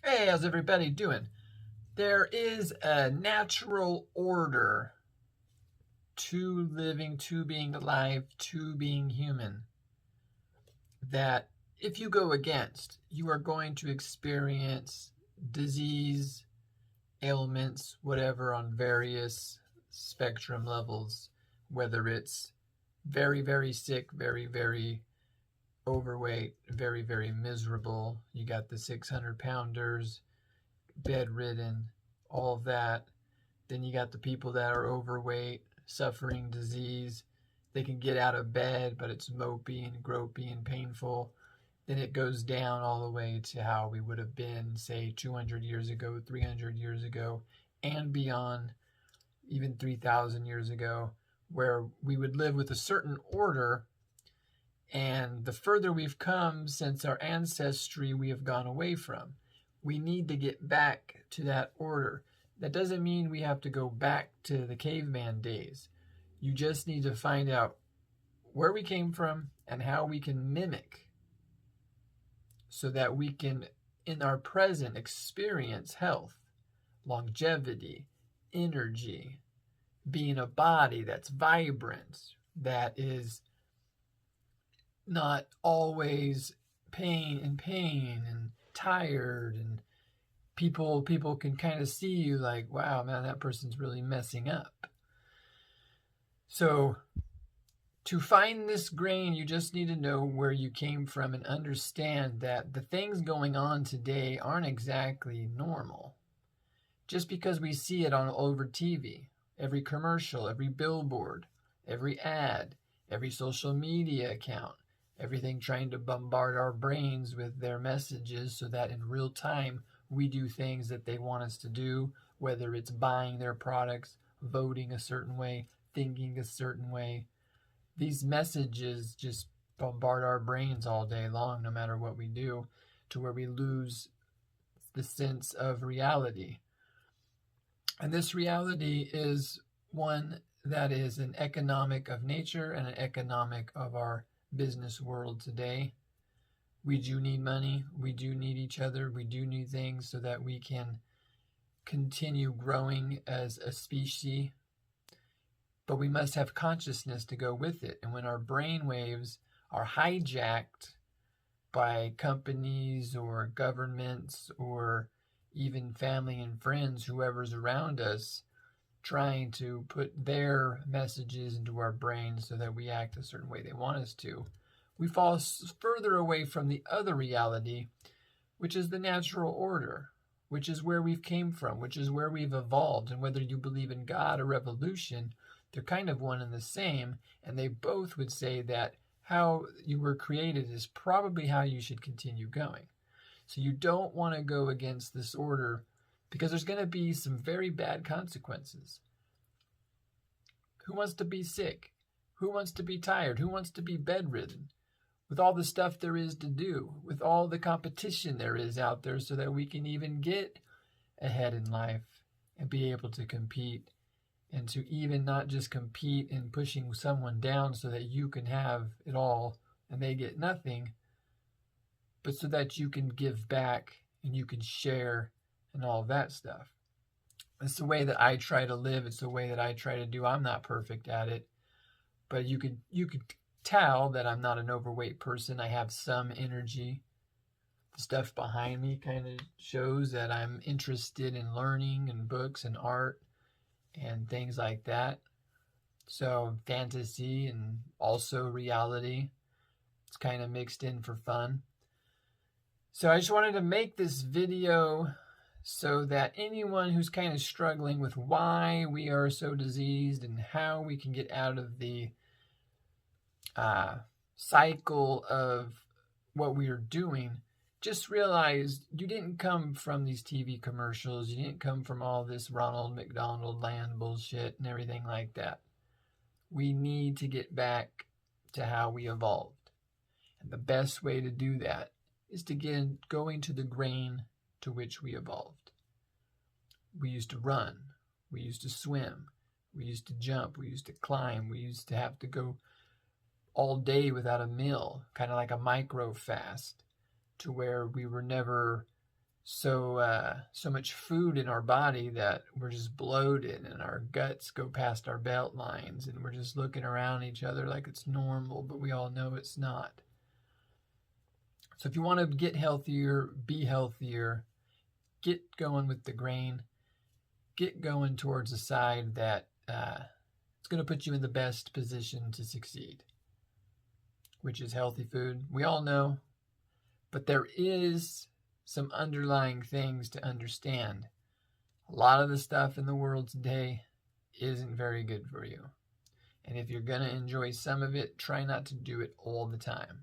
Hey, how's everybody doing? There is a natural order to living, to being alive, to being human that if you go against, you are going to experience disease, ailments, whatever, on various spectrum levels, whether it's very, very sick, very, very overweight, very, very miserable. You got the 600-pounders, bedridden, all of that. Then you got the people that are overweight, suffering disease. They can get out of bed, but it's mopey and gropey and painful. Then it goes down all the way to how we would have been, say, 200 years ago, 300 years ago, and beyond, even 3,000 years ago, where we would live with a certain order. And the further we've come since our ancestry, we have gone away from. We need to get back to that order. That doesn't mean we have to go back to the caveman days. You just need to find out where we came from and how we can mimic so that we can, in our present, experience health, longevity, energy, being a body that's vibrant, that is not always pain and tired, and people can kind of see you like, wow, man, that person's really messing up. So to find this grain, you just need to know where you came from and understand that the things going on today aren't exactly normal. Just because we see it on over TV, every commercial, every billboard, every ad, every social media account, everything trying to bombard our brains with their messages so that in real time we do things that they want us to do, whether it's buying their products, voting a certain way, thinking a certain way. These messages just bombard our brains all day long, no matter what we do, to where we lose the sense of reality. And this reality is one that is an economic of nature and an economic of our business world today. We do need money. We do need each other. We do need things so that we can continue growing as a species. But we must have consciousness to go with it. And when our brain waves are hijacked by companies or governments or even family and friends, whoever's around us, trying to put their messages into our brains so that we act a certain way they want us to, we fall further away from the other reality, which is the natural order, which is where we've came from, which is where we've evolved. And whether you believe in God or evolution, they're kind of one and the same. And they both would say that how you were created is probably how you should continue going. So you don't want to go against this order, because there's going to be some very bad consequences. Who wants to be sick? Who wants to be tired? Who wants to be bedridden? With all the stuff there is to do, with all the competition there is out there, so that we can even get ahead in life and be able to compete, and to even not just compete in pushing someone down so that you can have it all and they get nothing, but so that you can give back and you can share and all of that stuff. It's the way that I try to live. It's the way that I try to do. I'm not perfect at it, but you could tell that I'm not an overweight person. I have some energy. The stuff behind me kind of shows that I'm interested in learning and books and art and things like that. So fantasy and also reality. It's kind of mixed in for fun. So I just wanted to make this video so that anyone who's kind of struggling with why we are so diseased and how we can get out of the cycle of what we are doing, just realize you didn't come from these TV commercials. You didn't come from all this Ronald McDonald land bullshit and everything like that. We need to get back to how we evolved. And the best way to do that is to get going to the grain to which we evolved. We used to run. We used to swim. We used to jump. We used to climb. We used to have to go all day without a meal, kind of like a micro fast, to where we were never so much food in our body that we're just bloated and our guts go past our belt lines and we're just looking around each other like it's normal, but we all know it's not. So if you want to get healthier, be healthier, get going with the grain, get going towards a side that it's going to put you in the best position to succeed, which is healthy food. We all know, but there is some underlying things to understand. A lot of the stuff in the world today isn't very good for you. And if you're going to enjoy some of it, try not to do it all the time.